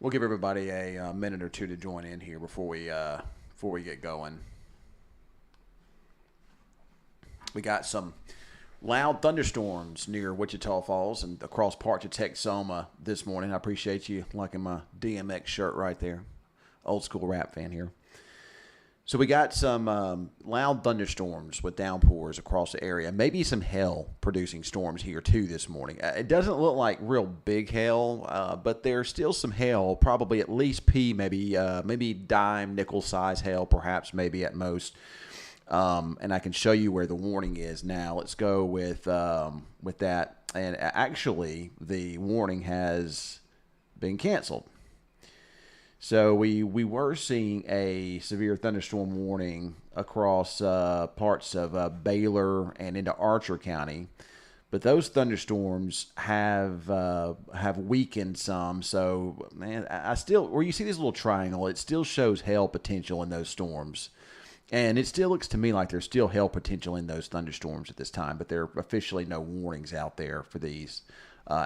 We'll give everybody a minute or two to join in here before we get going. We got some loud thunderstorms near Wichita Falls and across parts of Texoma this morning. I appreciate you liking my DMX shirt right there. Old school rap fan here. So we got some loud thunderstorms with downpours across the area. Maybe some hail producing storms here too this morning. It doesn't look like real big hail, but there's still some hail. Probably at least P, maybe dime nickel size hail, perhaps maybe at most. And I can show you where the warning is now. Let's go with that. And actually, the warning has been canceled. So we were seeing a severe thunderstorm warning across parts of Baylor and into Archer County, but those thunderstorms have weakened some. So man, I still, where you see this little triangle, it still shows hail potential in those storms. And it still looks to me like there's still hail potential in those thunderstorms at this time, but there are officially no warnings out there for these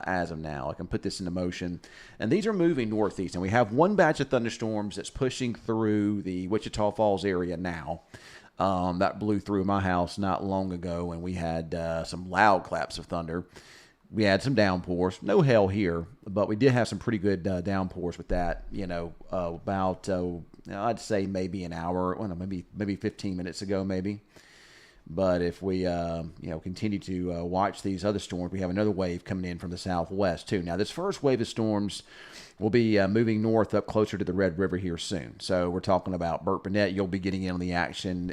as of now. I can put this into motion. And these are moving northeast. And we have one batch of thunderstorms that's pushing through the Wichita Falls area now. That blew through my house not long ago, and we had some loud claps of thunder. We had some downpours. No hail here, but we did have some pretty good downpours with that, about I'd say maybe an hour, well, no, maybe 15 minutes ago, maybe. But if we, continue to watch these other storms, we have another wave coming in from the southwest too. Now, this first wave of storms will be moving north up closer to the Red River here soon. So we're talking about Burkburnett. You'll be getting in on the action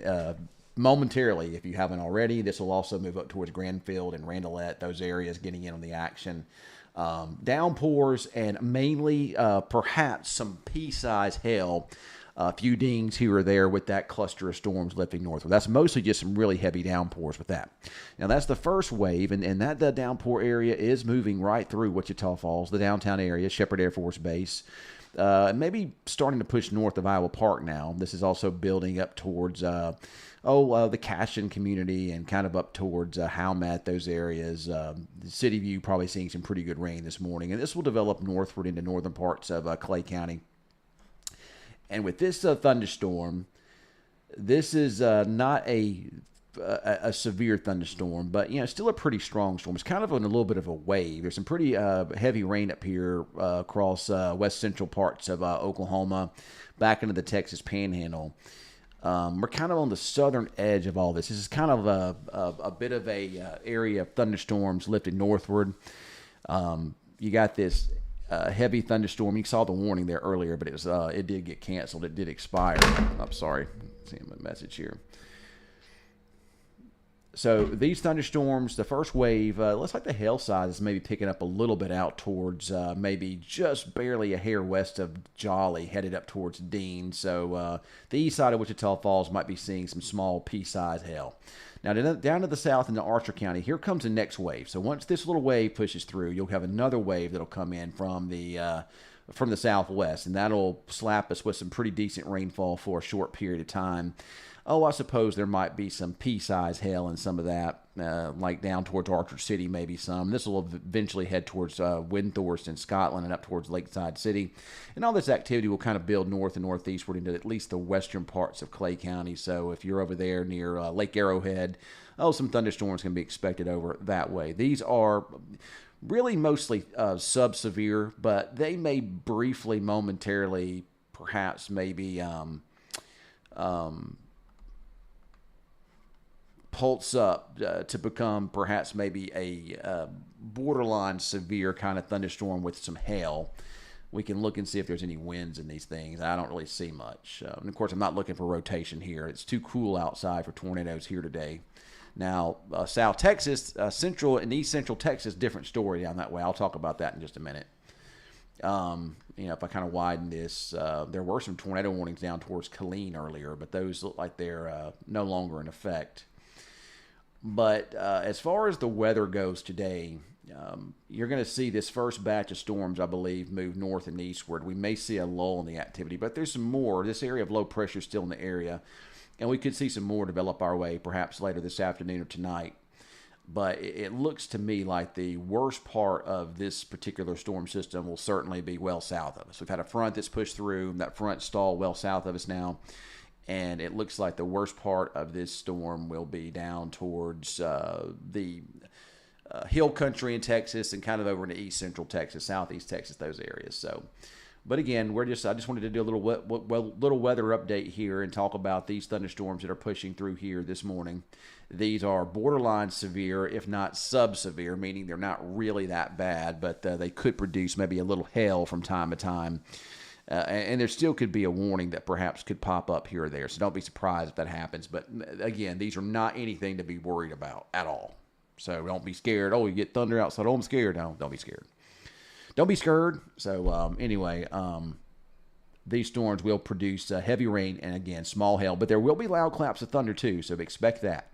momentarily if you haven't already. This will also move up towards Granfield and Randolette, those areas getting in on the action. Downpours and mainly perhaps some pea-size hail. A few dings here or there with that cluster of storms lifting northward. That's mostly just some really heavy downpours with that. Now, that's the first wave, and that downpour area is moving right through Wichita Falls, the downtown area, Shepherd Air Force Base, maybe starting to push north of Iowa Park now. This is also building up towards the Cashin community and kind of up towards Howmet, those areas. City View probably seeing some pretty good rain this morning, and this will develop northward into northern parts of Clay County. And with this thunderstorm, this is not a severe thunderstorm, but still a pretty strong storm. It's kind of on a little bit of a wave. There's some pretty heavy rain up here across west central parts of Oklahoma, back into the Texas Panhandle. We're kind of on the southern edge of all this. This is kind of a bit of a area of thunderstorms lifted northward. You got this heavy thunderstorm. You saw the warning there earlier, but it did get canceled. It did expire. I'm sorry. Seeing my message here. So these thunderstorms, the first wave, looks like the hail size is maybe picking up a little bit out towards maybe just barely a hair west of Jolly, headed up towards Dean. So the east side of Wichita Falls might be seeing some small pea-sized hail. Now, down to the south into Archer County, here comes the next wave. So once this little wave pushes through, you'll have another wave that'll come in from the southwest, and that'll slap us with some pretty decent rainfall for a short period of time. I suppose there might be some pea-sized hail in some of that, like down towards Archer City, maybe some. This will eventually head towards Windthorst in Scotland and up towards Lakeside City. And all this activity will kind of build north and northeastward into at least the western parts of Clay County. So if you're over there near Lake Arrowhead, some thunderstorms can be expected over that way. These are really mostly sub-severe, but they may briefly, momentarily, perhaps maybe pulse up to become perhaps maybe a borderline severe kind of thunderstorm with some hail. We can look and see if there's any winds in these things. I don't really see much. And of course, I'm not looking for rotation here. It's too cool outside for tornadoes here today. Now, South Texas, Central and East Central Texas, different story down that way. I'll talk about that in just a minute. If I kind of widen this, there were some tornado warnings down towards Killeen earlier, but those look like they're no longer in effect. But as far as the weather goes today, you're going to see this first batch of storms, I believe, move north and eastward. We may see a lull in the activity, but there's some more. This area of low pressure is still in the area, and we could see some more develop our way perhaps later this afternoon or tonight. But it looks to me like the worst part of this particular storm system will certainly be well south of us. We've had a front that's pushed through. That front stalled well south of us now. And it looks like the worst part of this storm will be down towards the hill country in Texas and kind of over into east central Texas, southeast Texas, those areas. So, but again, I just wanted to do a little weather update here and talk about these thunderstorms that are pushing through here this morning. These are borderline severe, if not sub-severe, meaning they're not really that bad, but they could produce maybe a little hail from time to time. And there still could be a warning that perhaps could pop up here or there. So don't be surprised if that happens. But again, these are not anything to be worried about at all. So don't be scared. Oh, you get thunder outside. Oh, I'm scared. No, don't be scared. Don't be scared. So anyway, these storms will produce heavy rain and, again, small hail. But there will be loud claps of thunder too. So expect that.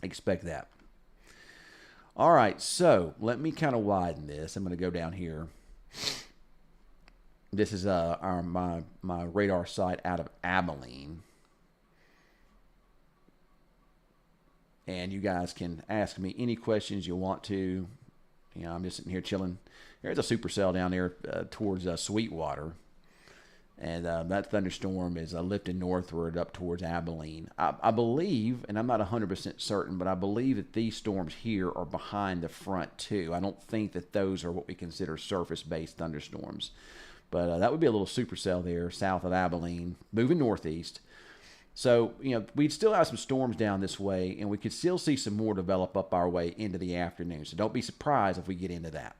Expect that. All right. So let me kind of widen this. I'm going to go down here. This is my radar site out of Abilene. And you guys can ask me any questions you want to. You know, I'm just sitting here chilling. There's a supercell down there towards Sweetwater. And that thunderstorm is lifting northward up towards Abilene. I believe, and I'm not 100% certain, but I believe that these storms here are behind the front too. I don't think that those are what we consider surface-based thunderstorms. But that would be a little supercell there south of Abilene, moving northeast. So, you know, we'd still have some storms down this way, and we could still see some more develop up our way into the afternoon. So don't be surprised if we get into that.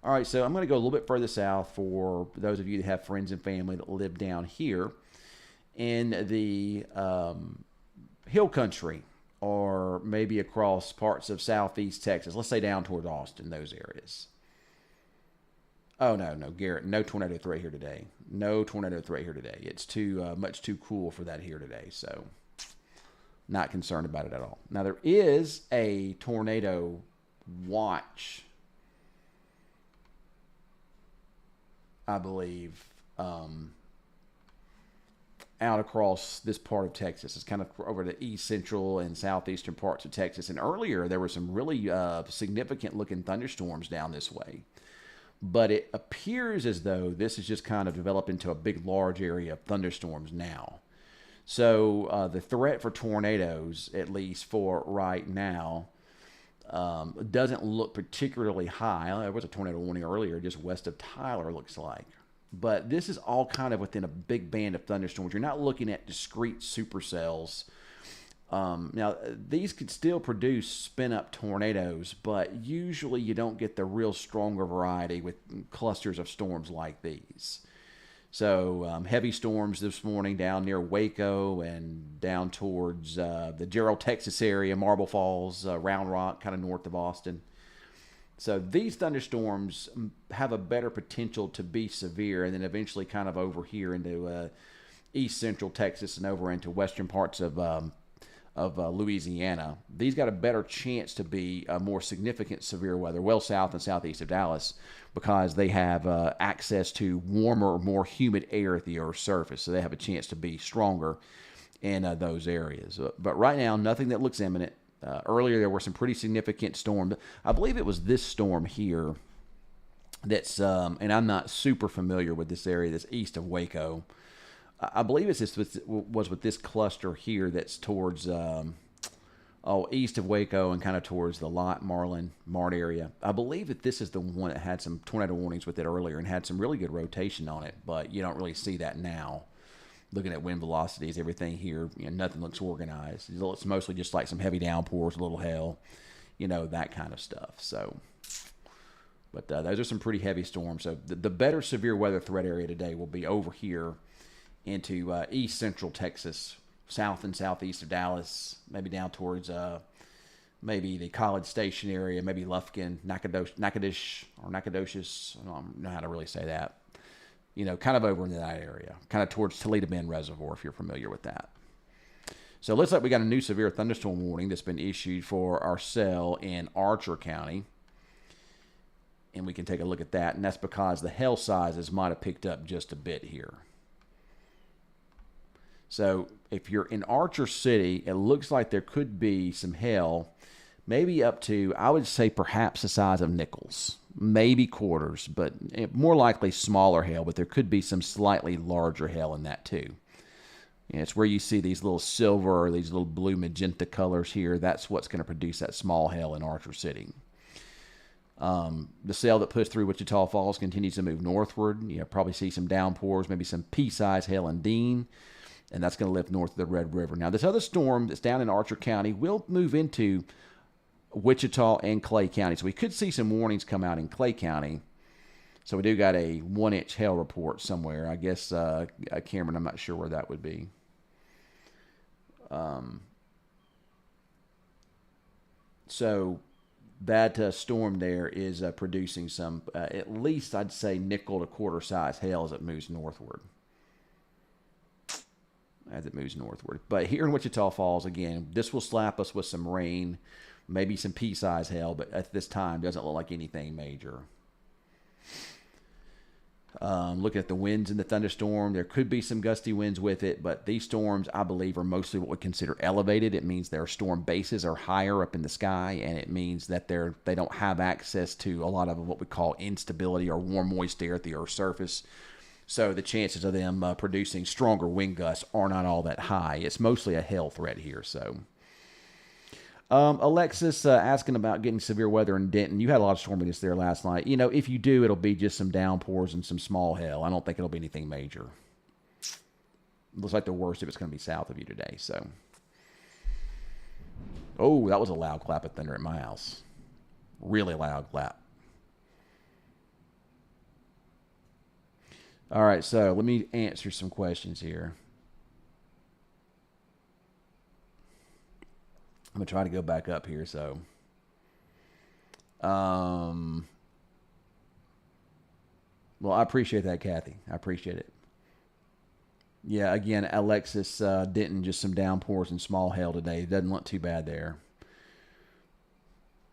All right, so I'm going to go a little bit further south for those of you that have friends and family that live down here in the hill country or maybe across parts of southeast Texas. Let's say down towards Austin, those areas. Oh, no, Garrett, no tornado threat here today. No tornado threat here today. It's much too cool for that here today, so not concerned about it at all. Now, there is a tornado watch, I believe, out across this part of Texas. It's kind of over the east central and southeastern parts of Texas. And earlier, there were some really significant-looking thunderstorms down this way. But it appears as though this has just kind of developed into a big, large area of thunderstorms now. So the threat for tornadoes, at least for right now, doesn't look particularly high. There was a tornado warning earlier just west of Tyler, looks like. But this is all kind of within a big band of thunderstorms. You're not looking at discrete supercells. Now, these could still produce spin-up tornadoes, but usually you don't get the real stronger variety with clusters of storms like these. So heavy storms this morning down near Waco and down towards the Gerald, Texas area, Marble Falls, Round Rock, kind of north of Austin. So these thunderstorms have a better potential to be severe and then eventually kind of over here into east central Texas and over into western parts of Louisiana. These got a better chance to be more significant severe weather, well south and southeast of Dallas, because they have access to warmer, more humid air at the Earth's surface. So they have a chance to be stronger in those areas. But right now, nothing that looks imminent. Earlier, there were some pretty significant storms. I believe it was this storm here that's, and I'm not super familiar with this area that's east of Waco. I believe was with this cluster here that's towards east of Waco and kind of towards the Marlin, Mart area. I believe that this is the one that had some tornado warnings with it earlier and had some really good rotation on it, but you don't really see that now. Looking at wind velocities, everything here, nothing looks organized. It's mostly just like some heavy downpours, a little hail, that kind of stuff. So, but those are some pretty heavy storms. So the better severe weather threat area today will be over here into east central Texas, south and southeast of Dallas, maybe down towards maybe the College Station area, maybe Lufkin, Natchitoches, or Nacogdoches. I don't know how to really say that. Kind of over into that area, kind of towards Toledo Bend Reservoir, if you're familiar with that. So it looks like we got a new severe thunderstorm warning that's been issued for our cell in Archer County. And we can take a look at that, and that's because the hail sizes might have picked up just a bit here. So if you're in Archer City, it looks like there could be some hail, maybe up to, I would say, perhaps the size of nickels, maybe quarters, but more likely smaller hail, but there could be some slightly larger hail in that too. And it's where you see these little silver or these little blue magenta colors here. That's what's going to produce that small hail in Archer City. The cell that pushed through Wichita Falls continues to move northward. You probably see some downpours, maybe some pea-sized hail in Dean, and that's going to lift north of the Red River. Now, this other storm that's down in Archer County will move into Wichita and Clay County. So we could see some warnings come out in Clay County. So we do got a 1-inch hail report somewhere. I guess, Cameron, I'm not sure where that would be. So that storm there is producing some, at least I'd say nickel to quarter size hail as it moves northward. But here in Wichita Falls, again, this will slap us with some rain, maybe some pea-sized hail, but at this time doesn't look like anything major. Looking at the winds in the thunderstorm, there could be some gusty winds with it, but these storms, I believe, are mostly what we consider elevated. It means their storm bases are higher up in the sky, and it means that they don't have access to a lot of what we call instability or warm, moist air at the Earth's surface. So the chances of them producing stronger wind gusts are not all that high. It's mostly a hail threat here. So Alexis asking about getting severe weather in Denton. You had a lot of storminess there last night. If you do, it'll be just some downpours and some small hail. I don't think it'll be anything major. Looks like the worst of it's going to be south of you today. So, oh, that was a loud clap of thunder at my house. Really loud clap. All right, so let me answer some questions here. I'm going to try to go back up here. So, well, I appreciate that, Kathy. I appreciate it. Yeah, again, Alexis, Denton, just some downpours and small hail today. It doesn't look too bad there.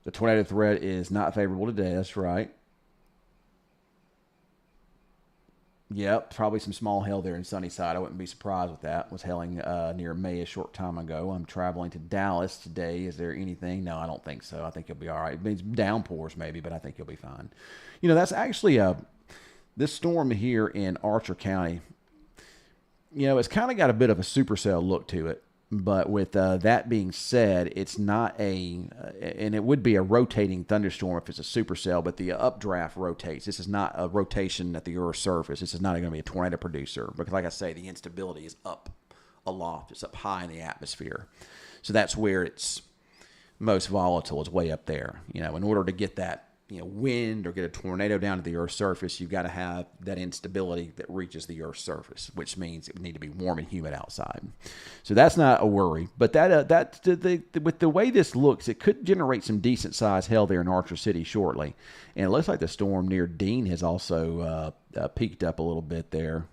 The tornado threat is not favorable today. That's right. Yep, probably some small hail there in Sunnyside. I wouldn't be surprised with that. Was hailing near May a short time ago. I'm traveling to Dallas today. Is there anything? No, I don't think so. I think you'll be all right. It means downpours maybe, but I think you'll be fine. That's actually this storm here in Archer County. It's kind of got a bit of a supercell look to it. But with that being said, it's not and it would be a rotating thunderstorm if it's a supercell, but the updraft rotates. This is not a rotation at the Earth's surface. This is not going to be a tornado producer because, like I say, the instability is up aloft. It's up high in the atmosphere. So that's where it's most volatile, is way up there. In order to get that wind or get a tornado down to the Earth's surface, you've got to have that instability that reaches the Earth's surface, which means it would need to be warm and humid outside. So that's not a worry. But with the way this looks, it could generate some decent sized hail there in Archer City shortly. And it looks like the storm near Dean has also peaked up a little bit there,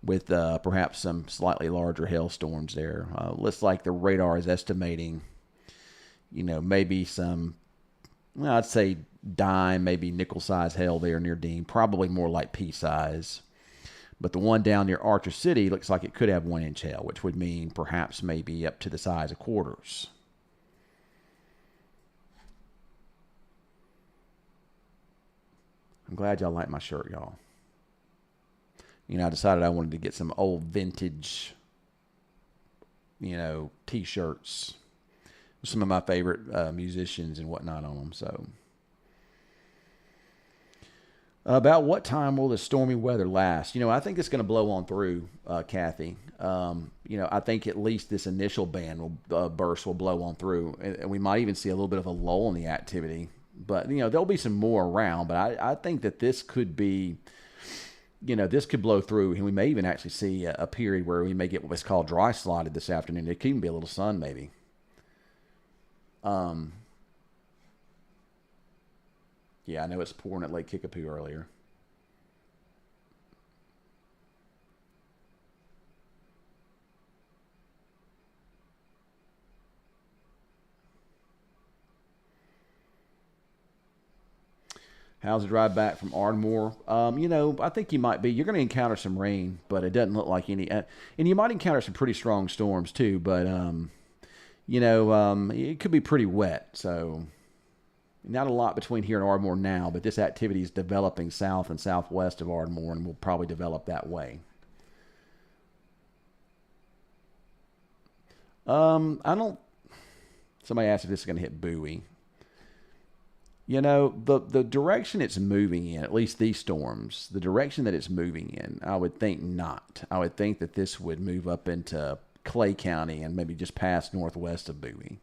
with perhaps some slightly larger hailstorms there. Looks like the radar is estimating, maybe some, well, I'd say dime, maybe nickel size hail there near Dean, probably more like pea size. But the one down near Archer City looks like it could have 1-inch hail, which would mean perhaps maybe up to the size of quarters. I'm glad y'all like my shirt, y'all. I decided I wanted to get some old vintage, T-shirts. Some of my favorite musicians and whatnot on them. So, about what time will the stormy weather last? I think it's going to blow on through, Kathy. I think at least this initial band burst will blow on through, and we might even see a little bit of a lull in the activity. But there'll be some more around. But I think that this could be, this could blow through, and we may even actually see a period where we may get what's called dry slotted this afternoon. It could even be a little sun, maybe. Yeah, I know it's pouring at Lake Kickapoo earlier. How's the drive back from Ardmore? I think you might be. You're going to encounter some rain, but it doesn't look like any. And you might encounter some pretty strong storms too. But it could be pretty wet. So not a lot between here and Ardmore now. But this activity is developing south and southwest of Ardmore, and will probably develop that way. I don't. Somebody asked if this is going to hit Bowie. The direction it's moving in, at least these storms, the direction that it's moving in, I would think not. I would think that this would move up into Clay County and maybe just past northwest of Bowie.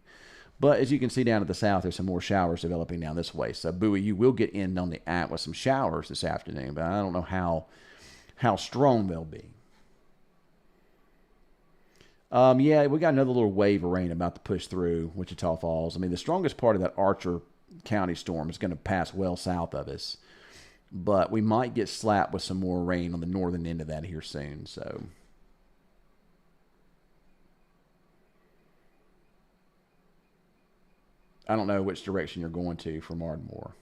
But as you can see down to the south, there's some more showers developing down this way. So Bowie, you will get in on the act with some showers this afternoon, but I don't know how strong they'll be. Yeah, we got another little wave of rain about to push through Wichita Falls. I mean, the strongest part of that Archer County storm is going to pass well south of us, but we might get slapped with some more rain on the northern end of that here soon. So I don't know which direction you're going to from Ardmore.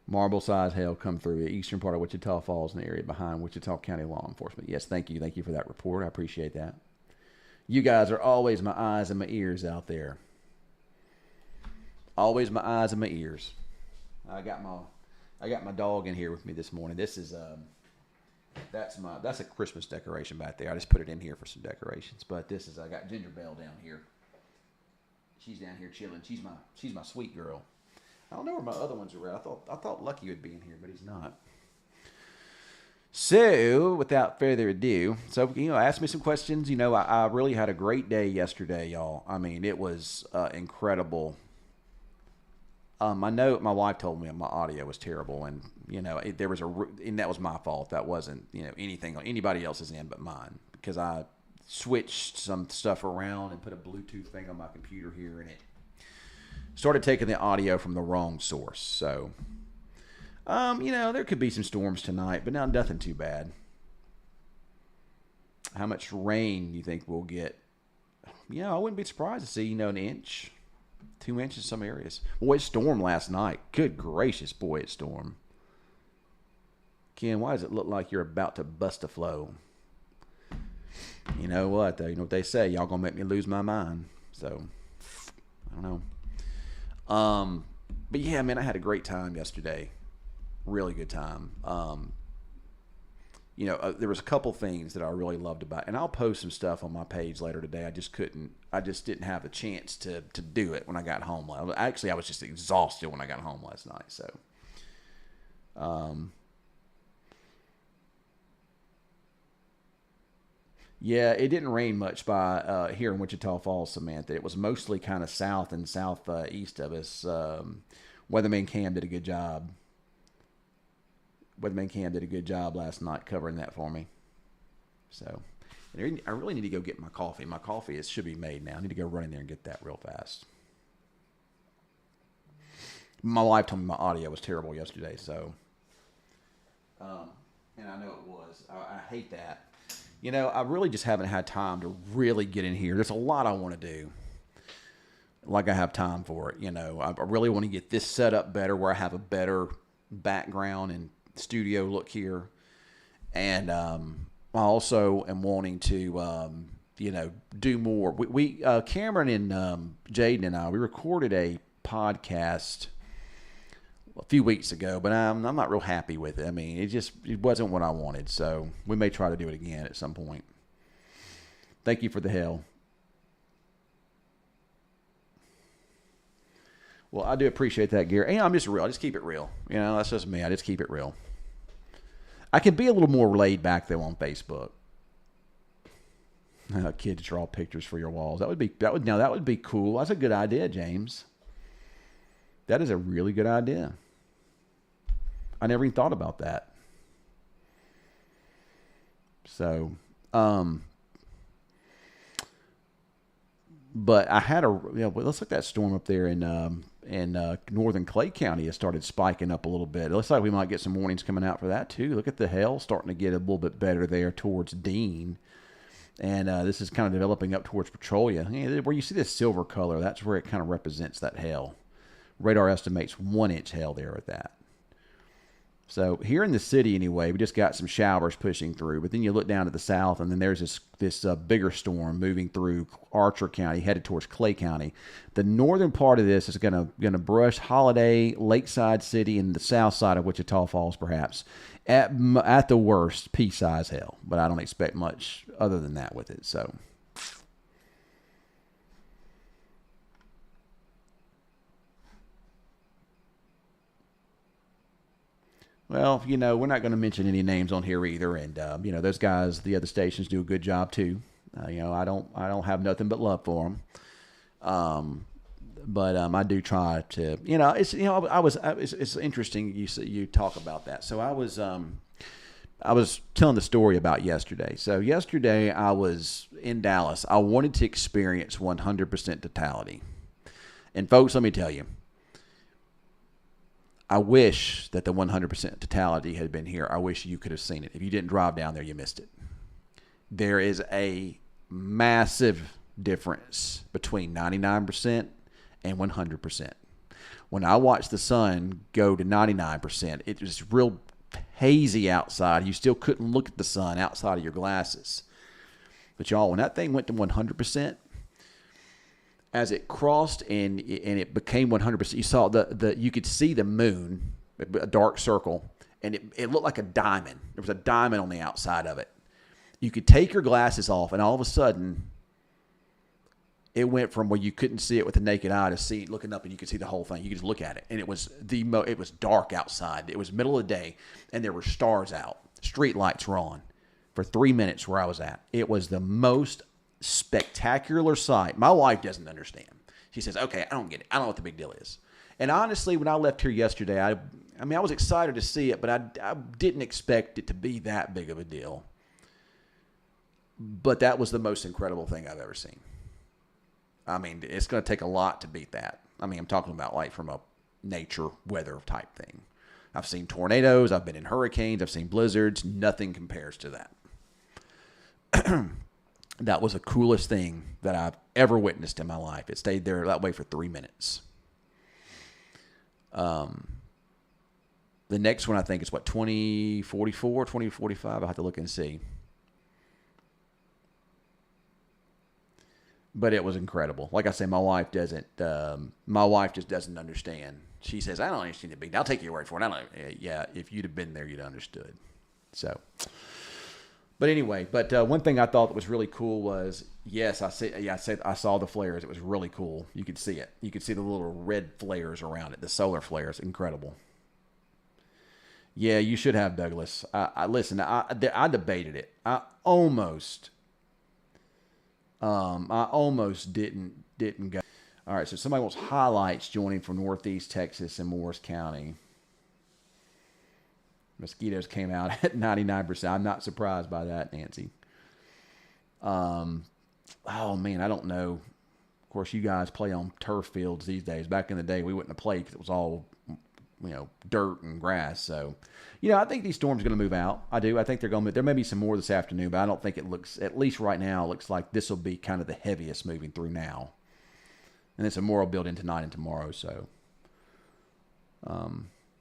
Marble-sized hail come through the eastern part of Wichita Falls in the area behind Wichita County law enforcement. Yes, thank you. Thank you for that report. I appreciate that. You guys are always my eyes and my ears out there. Always my eyes and my ears. I got my dog in here with me this morning. This is that's a Christmas decoration back there. I just put it in here for some decorations. But I got Ginger Belle down here. She's down here chilling. She's my sweet girl. I don't know where my other ones are at. I thought Lucky would be in here, but he's not. So, without further ado, ask me some questions. I really had a great day yesterday, y'all. I mean, it was incredible. I know my wife told me my audio was terrible, and and that was my fault. That wasn't anything on anybody else's end but mine, because I switched some stuff around and put a Bluetooth thing on my computer here, and it started taking the audio from the wrong source. So, there could be some storms tonight, but nothing too bad. How much rain do you think we'll get? I wouldn't be surprised to see, an inch, 2 inches in some areas. Boy, it stormed last night. Good gracious, boy, it stormed. Ken, why does it look like you're about to bust a flow? You know what, though? You know what they say. Y'all gonna make me lose my mind. So, I don't know. But yeah, man, I had a great time yesterday. Really good time. There was a couple things that I really loved about it. And I'll post some stuff on my page later today. I just didn't have a chance to do it when I got home. Actually, I was just exhausted when I got home last night. So, yeah, it didn't rain much by here in Wichita Falls, Samantha. It was mostly kind of south and southeast of us. Weatherman Cam did a good job. Weatherman Cam did a good job last night covering that for me. So, I really need to go get my coffee. My coffee should be made now. I need to go run in there and get that real fast. My wife told me my audio was terrible yesterday, so. And I know it was. I hate that. I really just haven't had time to really get in here. There's a lot I want to do. Like I have time for it. I really want to get this set up better where I have a better background and studio look here. And I also am wanting to, do more. We Cameron and Jaden and I, we recorded a podcast a few weeks ago, but I'm not real happy with it. I mean, it wasn't what I wanted, so we may try to do it again at some point. Thank you for the hell. Well, I do appreciate that, Gary. And I'm just real. I just keep it real. That's just me. I just keep it real. I can be a little more laid back though on Facebook. Kids draw pictures for your walls. That would be cool. That's a good idea, James. That is a really good idea. I never even thought about that. So, but I had let's look at that storm up there in northern Clay County. It started spiking up a little bit. It looks like we might get some warnings coming out for that too. Look at the hail starting to get a little bit better there towards Dean. And this is kind of developing up towards Petrolia. Where you see this silver color, that's where it kind of represents that hail. Radar estimates 1-inch hail there at that. So here in the city, anyway, we just got some showers pushing through. But then you look down to the south, and then there's this bigger storm moving through Archer County, headed towards Clay County. The northern part of this is gonna brush Holiday, Lakeside City, and the south side of Wichita Falls, perhaps. At the worst, pea-size hail. But I don't expect much other than that with it. So. Well, we're not going to mention any names on here either, and those guys, the other stations, do a good job too. I don't have nothing but love for them. But I do try to, it's interesting you talk about that. So I was telling the story about yesterday. So yesterday I was in Dallas. I wanted to experience 100% totality, and folks, let me tell you. I wish that the 100% totality had been here. I wish you could have seen it. If you didn't drive down there, you missed it. There is a massive difference between 99% and 100%. When I watched the sun go to 99%, it was real hazy outside. You still couldn't look at the sun outside of your glasses. But y'all, when that thing went to 100%, as it crossed and it became 100%, you saw you could see the moon, a dark circle, and it looked like a diamond. There was a diamond on the outside of it. You could take your glasses off, and all of a sudden, it went from where you couldn't see it with the naked eye to looking up, and you could see the whole thing. You could just look at it, and it was dark outside. It was middle of the day, and there were stars out. Street lights were on for 3 minutes where I was at. It was the most spectacular sight. My wife doesn't understand. She says, okay, I don't get it. I don't know what the big deal is. And honestly, when I left here yesterday, I was excited to see it, but I didn't expect it to be that big of a deal. But that was the most incredible thing I've ever seen. I mean, it's going to take a lot to beat that. I mean, I'm talking about like from a nature weather type thing. I've seen tornadoes. I've been in hurricanes. I've seen blizzards. Nothing compares to that. That was the coolest thing that I've ever witnessed in my life. It stayed there that way for 3 minutes. The next one I think is 2044, 2045. I'll have to look and see. But it was incredible. Like I say, my wife just doesn't understand. She says, I don't understand the big deal. I'll take your word for it. I don't. Yeah, if you'd have been there, you'd have understood. So. But anyway, one thing I thought that was really cool was, yes, I saw the flares. It was really cool. You could see it. You could see the little red flares around it, the solar flares. Incredible. Yeah, you should have, Douglas. Listen, I debated it. I almost didn't go. All right, so somebody wants highlights joining from Northeast Texas and Morris County. Mosquitoes came out at 99%. I'm not surprised by that, Nancy. Oh, man, I don't know. Of course, you guys play on turf fields these days. Back in the day, we wouldn't have played because it was all, dirt and grass. So, I think these storms are going to move out. I do. I think they're going to. There may be some more this afternoon, but I don't think it looks, at least right now, it looks like this will be kind of the heaviest moving through now. And then some more will build in tonight and tomorrow. So,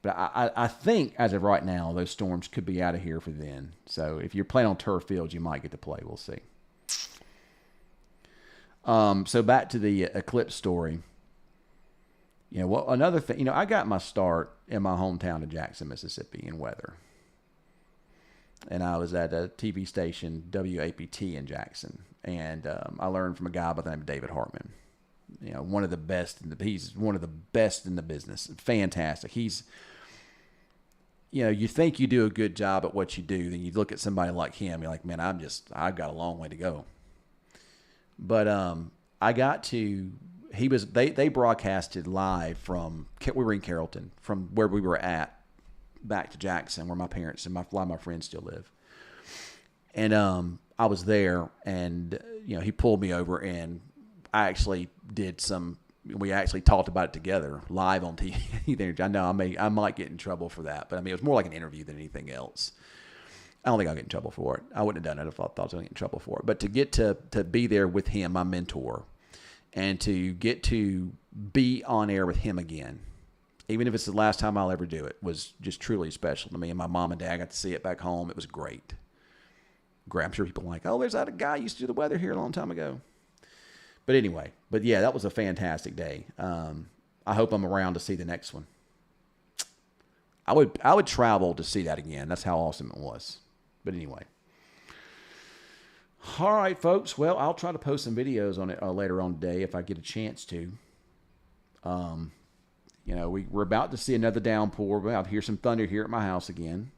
but I think as of right now, those storms could be out of here for then. So if you're playing on turf fields, you might get to play. We'll see. So back to the eclipse story. Another thing, I got my start in my hometown of Jackson, Mississippi in weather. And I was at a TV station, WAPT in Jackson. And I learned from a guy by the name of David Hartman. One of the best he's one of the best in the business. Fantastic. He's, you think you do a good job at what you do, then you look at somebody like him, you're like, man, I've got a long way to go. But they broadcasted live from, we were in Carrollton, from where we were at, back to Jackson, where my parents and a lot of my friends still live. And I was there, and he pulled me over, and we actually talked about it together live on TV. I know I might get in trouble for that, but it was more like an interview than anything else. I don't think I'll get in trouble for it. I wouldn't have done it if I thought I was going to get in trouble for it. But to get to be there with him, my mentor, and to get to be on air with him again, even if it's the last time I'll ever do it, was just truly special to me. And my mom and dad got to see it back home. It was great. I'm sure people are like, oh, there's that guy who used to do the weather here a long time ago. But anyway, yeah, that was a fantastic day. I hope I'm around to see the next one. I would travel to see that again. That's how awesome it was. But anyway. All right, folks. Well, I'll try to post some videos on it later on today if I get a chance to. We're about to see another downpour. We're about to hear some thunder here at my house again.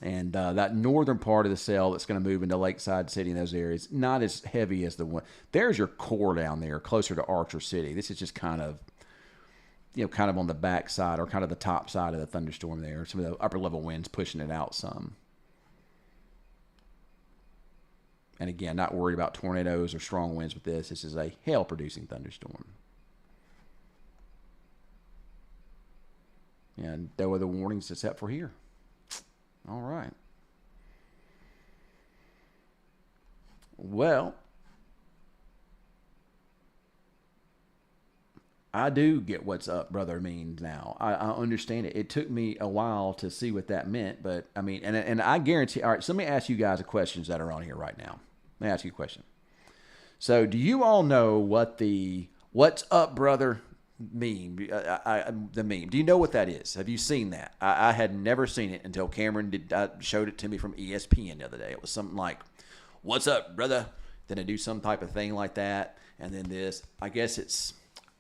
And that northern part of the cell that's going to move into Lakeside City and those areas, not as heavy as the one. There's your core down there, closer to Archer City. This is just kind of on the back side or kind of the top side of the thunderstorm there. Some of the upper level winds pushing it out some. And again, not worried about tornadoes or strong winds with this. This is a hail-producing thunderstorm. And there were the warnings except for here. All right. Well, I do get what's up, brother, means now. I understand it. It took me a while to see what that meant, but I mean, and I guarantee. All right, so let me ask you guys a questions that are on here right now. Let me ask you a question. So, do you all know what the "What's up, brother" meme? The meme. Do you know what that is? Have you seen that? I had never seen it until Cameron showed it to me from ESPN the other day. It was something like, "What's up, brother?" Then they do some type of thing like that, and then this. I guess it's.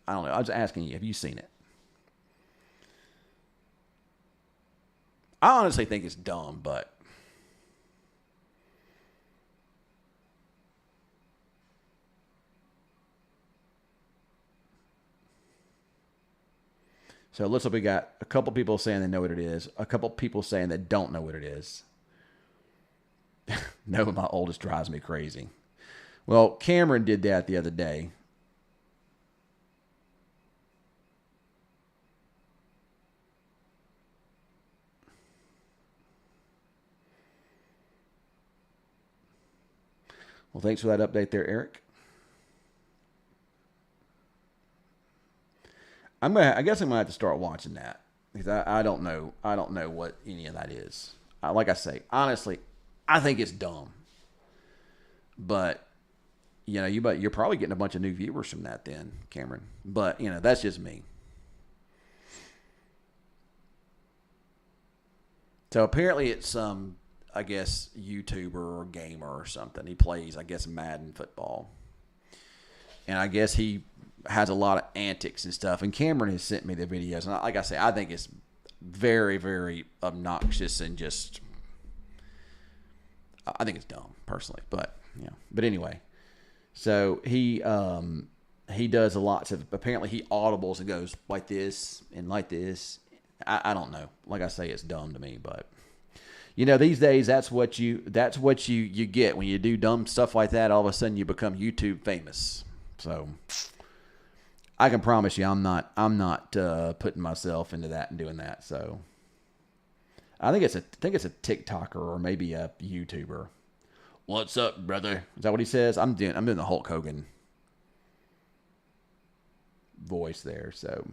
I don't know. I was asking you, have you seen it? I honestly think it's dumb, but so it looks like we got a couple people saying they know what it is, a couple people saying they don't know what it is. No, my oldest drives me crazy. Well, Cameron did that the other day. Well, thanks for that update there, Eric. I guess I'm gonna have to start watching that because I don't know. I don't know what any of that is. Like I say, honestly, I think it's dumb. But you're probably getting a bunch of new viewers from that, then, Cameron. But that's just me. So apparently, it's some, I guess, YouTuber or gamer or something. He plays, I guess, Madden football. And I guess he has a lot of antics and stuff. And Cameron has sent me the videos. And like I say, I think it's very, very obnoxious and just, I think it's dumb, personally. But, But anyway, so he does a lot of, apparently he audibles and goes like this and like this. I don't know. Like I say, it's dumb to me, but these days that's what you get when you do dumb stuff like that. All of a sudden you become YouTube famous. So I can promise you, I'm not putting myself into that and doing that. So I think it's a TikToker or maybe a YouTuber. What's up, brother? Is that what he says? I'm doing the Hulk Hogan voice there. So.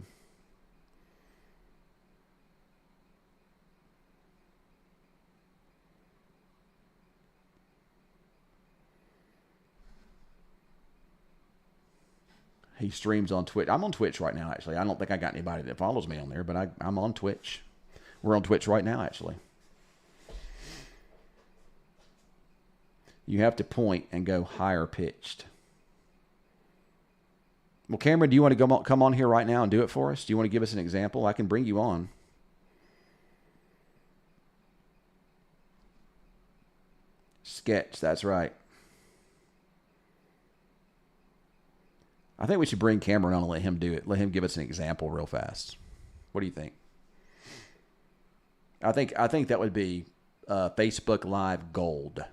He streams on Twitch. I'm on Twitch right now, actually. I don't think I got anybody that follows me on there, but I'm on Twitch. We're on Twitch right now, actually. You have to point and go higher pitched. Well, Cameron, do you want to come on here right now and do it for us? Do you want to give us an example? I can bring you on. Sketch, that's right. I think we should bring Cameron on and let him do it. Let him give us an example real fast. What do you think? I think that would be Facebook Live gold.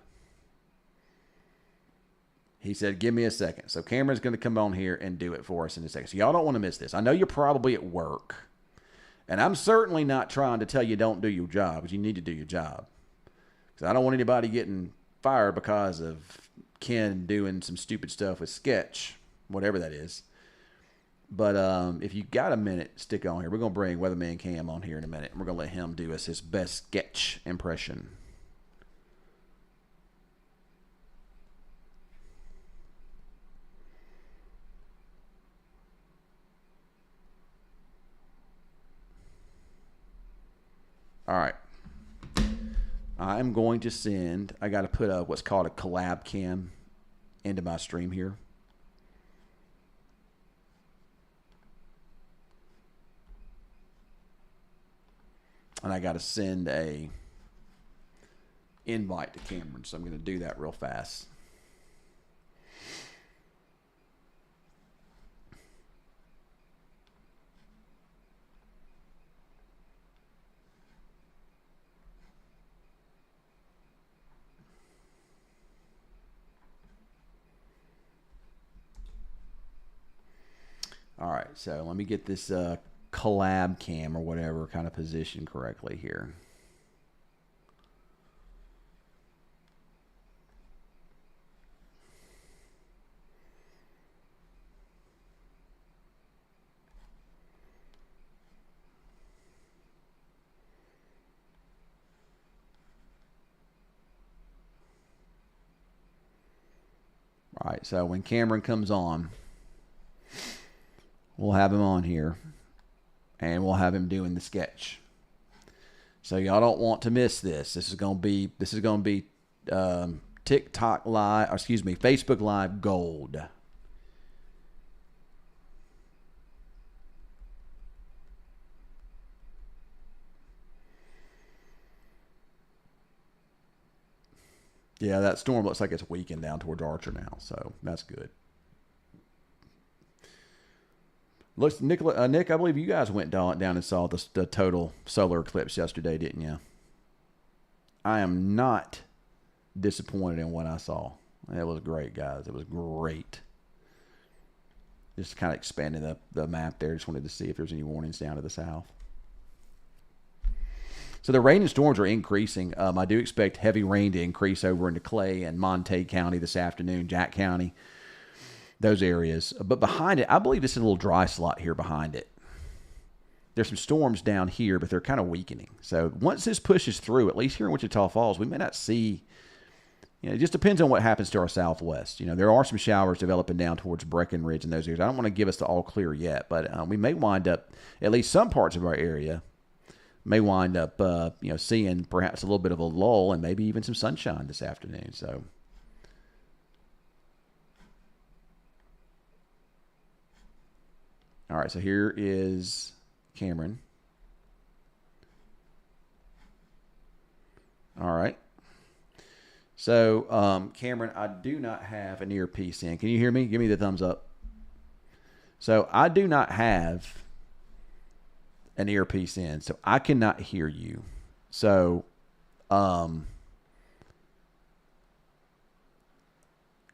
He said, give me a second. So Cameron's going to come on here and do it for us in a second. So y'all don't want to miss this. I know you're probably at work. And I'm certainly not trying to tell you don't do your job, but you need to do your job. Because I don't want anybody getting fired because of Ken doing some stupid stuff with Sketch, whatever that is. But if you got a minute, stick on here. We're going to bring Weatherman Cam on here in a minute. And we're going to let him do us his best Sketch impression. All right. I'm going to send, I got to put a what's called a collab cam into my stream here. And I got to send a invite to Cameron, so I'm going to do that real fast. All right, so let me get this collab cam or whatever kind of position correctly here. All right, so when Cameron comes on, we'll have him on here, and we'll have him doing the sketch. So y'all don't want to miss this. This is going to be TikTok Live, or excuse me, Facebook Live gold. Yeah, that storm looks like it's weakened down towards Archer now, so that's good. Looks, Nick, I believe you guys went down and saw the total solar eclipse yesterday, didn't you? I am not disappointed in what I saw. It was great, guys. It was great. Just kind of expanding the map there. Just wanted to see if there's any warnings down to the south. So the rain and storms are increasing. I do expect heavy rain to increase over into Clay and Montague County this afternoon, Jack County, those areas. But behind it, I believe this is a little dry slot here behind it. There's some storms down here, but they're kind of weakening. So once this pushes through, at least here in Wichita Falls, we may not see, it just depends on what happens to our southwest. There are some showers developing down towards Breckenridge and those areas. I don't want to give us the all clear yet, but we may wind up, at least some parts of our area, may wind up, seeing perhaps a little bit of a lull and maybe even some sunshine this afternoon. So, all right. So here is Cameron. All right. So, Cameron, I do not have an earpiece in. Can you hear me? Give me the thumbs up. So I do not have an earpiece in, so I cannot hear you. So,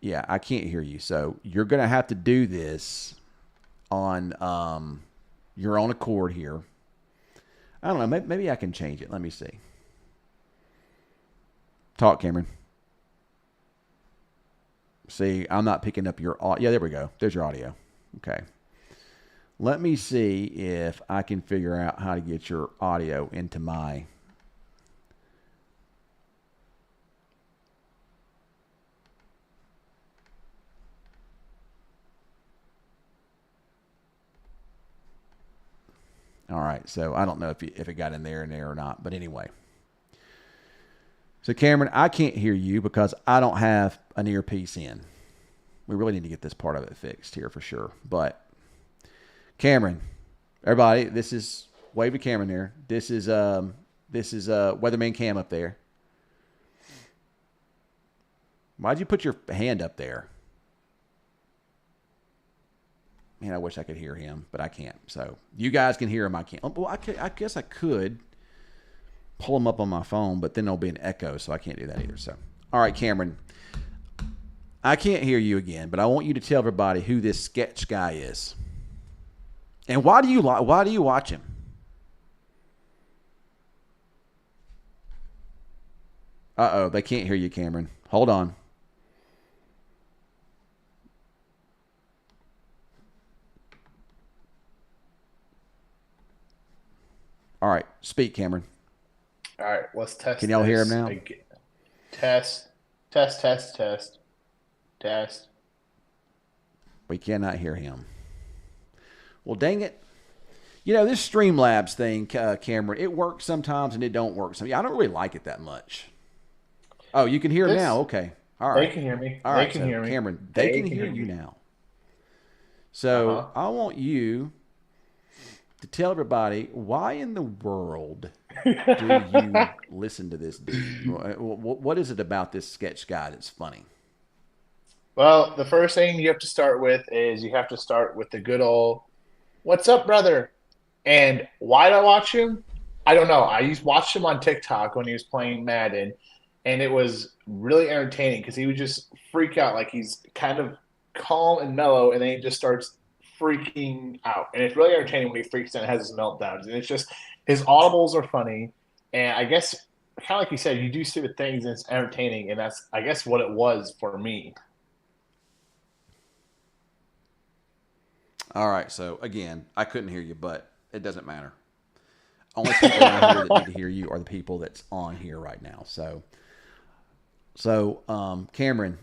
yeah, I can't hear you. So you're going to have to do this on your own accord here. I don't know. Maybe I can change it. Let me see. Talk, Cameron. See, I'm not picking up your audio. Yeah, there we go. There's your audio. Okay. Let me see if I can figure out how to get your audio into my... All right, so I don't know if it got in there or not, but anyway. So, Cameron, I can't hear you because I don't have an earpiece in. We really need to get this part of it fixed here for sure. But, Cameron, everybody, this is wave to Cameron there. This is Weatherman Cam up there. Why'd you put your hand up there? Man, I wish I could hear him, but I can't. So you guys can hear him. I can't. Well, I guess I could pull him up on my phone, but then there'll be an echo, so I can't do that either. So, all right, Cameron, I can't hear you again, but I want you to tell everybody who this sketch guy is, and why do you watch him? Uh-oh, they can't hear you, Cameron. Hold on. All right, speak, Cameron. All right, let's test Can y'all hear him this. now? Test, test, test, test, test. We cannot hear him. Well, dang it. You know, this Streamlabs thing, Cameron, it works sometimes and it don't work. I don't really like it that much. Oh, you can hear him This now? Okay. All They right. can hear me. All They right, can so hear me. Cameron, they They can can hear hear you me. now. Uh So huh. I want you to tell everybody why in the world do you listen to this dude? What is it about this sketch guy that's funny? Well, the first thing you have to start with is you have to start with the good old "What's up, brother?" And why did I watch him? I don't know. I used watched him on TikTok when he was playing Madden, and it was really entertaining because he would just freak out like he's kind of calm and mellow, and then he just starts freaking out. And it's really entertaining when he freaks out and has his meltdowns. And it's just his audibles are funny, and I guess kind of like you said, you do stupid things and it's entertaining, and that's I guess what it was for me. All right, so again, I couldn't hear you, but it doesn't matter. Only people on here that need to hear you are the people that's on here right now. Cameron,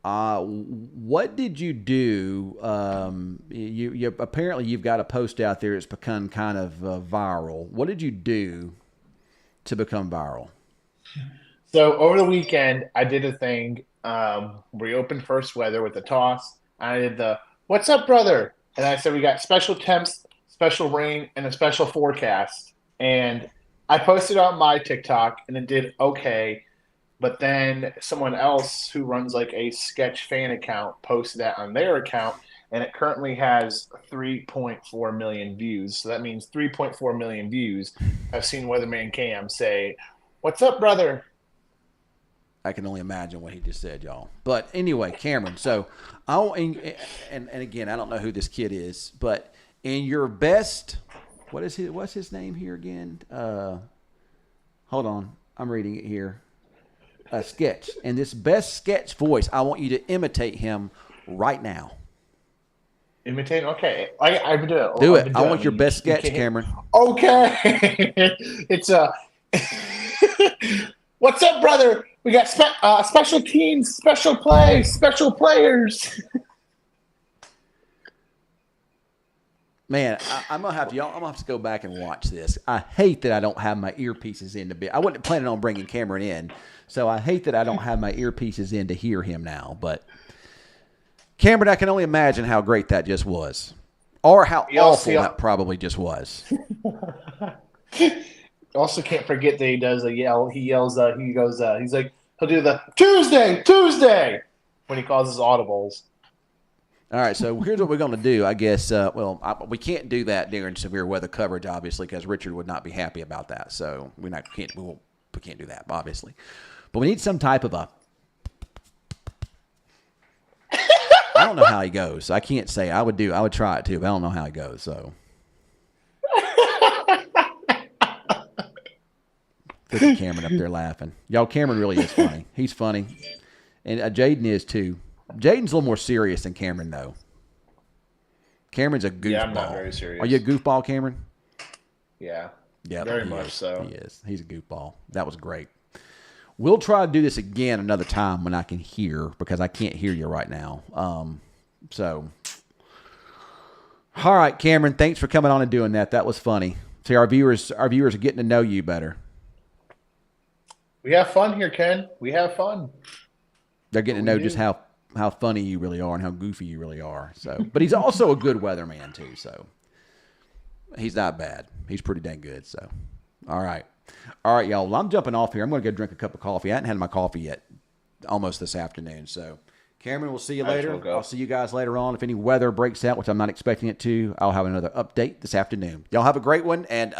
what did you do? You apparently you've got a post out there that's become kind of viral. What did you do to become viral? So over the weekend, I did a thing. We opened first weather with the toss. I did the "What's up, brother?" and I said we got special temps, special rain, and a special forecast. And I posted on my TikTok, and it did okay. But then someone else who runs like a sketch fan account posted that on their account, and it currently has 3.4 million views. So that means 3.4 million views have seen Weatherman Cam say, "What's up, brother?" I can only imagine what he just said, y'all. But anyway, Cameron. So and again, I don't know who this kid is, but in your best, what's his name here again? Hold on, I'm reading it here. A sketch. In this best sketch voice, I want you to imitate him right now. Imitate. Okay, I've been doing it. Do I've it. been I doing it. I want your mean, best you sketch, can't. Cameron. Okay, it's a. What's up, brother? We got special teams, special play, special players. Man, I'm gonna have to, y'all. I'm gonna have to go back and watch this. I hate that I don't have my earpieces in to be. I wasn't planning on bringing Cameron in, so I hate that I don't have my earpieces in to hear him now. But Cameron, I can only imagine how great that just was, or how awful that probably just was. Also, can't forget that he does a yell. He yells. He goes. He's like he'll do the Tuesday, Tuesday when he calls his audibles. All right, so here's what we're going to do. I guess, we can't do that during severe weather coverage, obviously, because Richard would not be happy about that. So we can't do that, obviously. But we need some type of a. I don't know how he goes. I can't say. I would try it too, but I don't know how he goes. So. Look at Cameron up there laughing. Y'all, Cameron really is funny. He's funny, and Jaden is too. Jaden's a little more serious than Cameron, though. Cameron's a goofball. Yeah, I'm not very serious. Are you a goofball, Cameron? Yeah. Yeah, very much so. He is. He's a goofball. That was great. We'll try to do this again another time when I can hear, because I can't hear you right now. All right, Cameron, thanks for coming on and doing that. That was funny. See, our viewers are getting to know you better. We have fun here, Ken. We have fun. They're getting to know just how funny you really are and how goofy you really are. So, but he's also a good weatherman too. So he's not bad. He's pretty dang good. So, all right, y'all. Well, I'm jumping off here. I'm going to go drink a cup of coffee. I hadn't had my coffee yet, almost this afternoon. So, Cameron, we'll see you later. I'll see you guys later on. If any weather breaks out, which I'm not expecting it to, I'll have another update this afternoon. Y'all have a great one, and